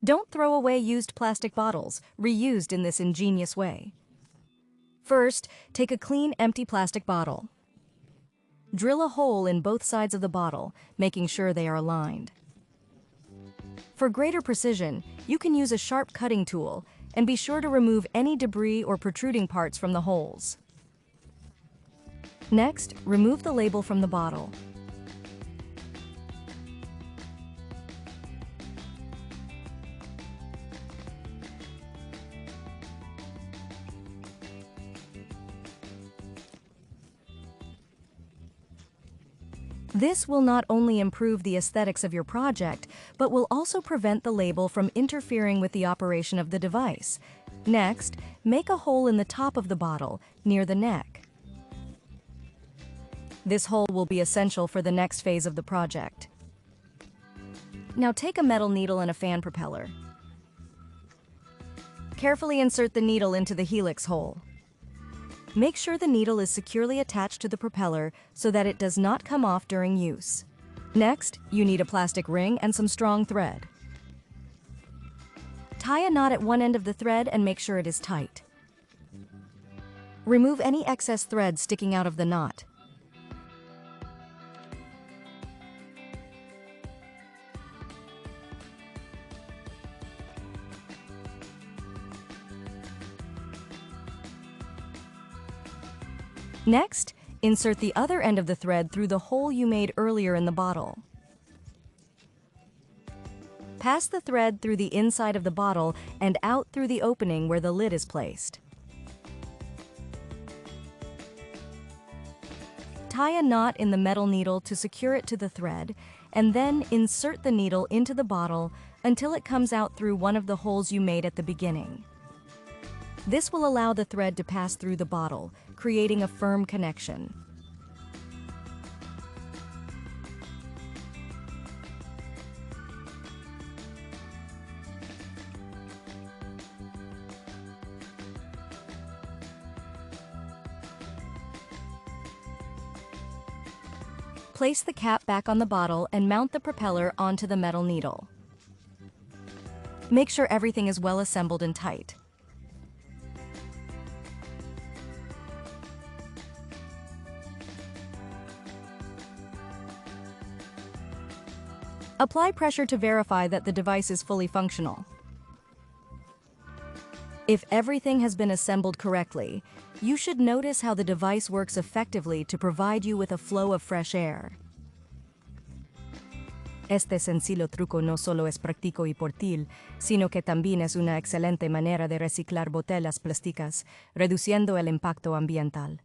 Don't throw away used plastic bottles, reused in this ingenious way. First, take a clean, empty plastic bottle. Drill a hole in both sides of the bottle, making sure they are aligned. For greater precision, you can use a sharp cutting tool, and be sure to remove any debris or protruding parts from the holes. Next, remove the label from the bottle. This will not only improve the aesthetics of your project, but will also prevent the label from interfering with the operation of the device. Next, make a hole in the top of the bottle, near the neck. This hole will be essential for the next phase of the project. Now take a metal needle and a fan propeller. Carefully insert the needle into the helix hole. Make sure the needle is securely attached to the propeller so that it does not come off during use. Next, you need a plastic ring and some strong thread. Tie a knot at one end of the thread and make sure it is tight. Remove any excess thread sticking out of the knot. Next, insert the other end of the thread through the hole you made earlier in the bottle. Pass the thread through the inside of the bottle and out through the opening where the lid is placed. Tie a knot in the metal needle to secure it to the thread, and then insert the needle into the bottle until it comes out through one of the holes you made at the beginning. This will allow the thread to pass through the bottle, creating a firm connection. Place the cap back on the bottle and mount the propeller onto the metal needle. Make sure everything is well assembled and tight. Apply pressure to verify that the device is fully functional. If everything has been assembled correctly, you should notice how the device works effectively to provide you with a flow of fresh air. Este sencillo truco no solo es práctico y portátil, sino que también es una excelente manera de reciclar botellas plásticas, reduciendo el impacto ambiental.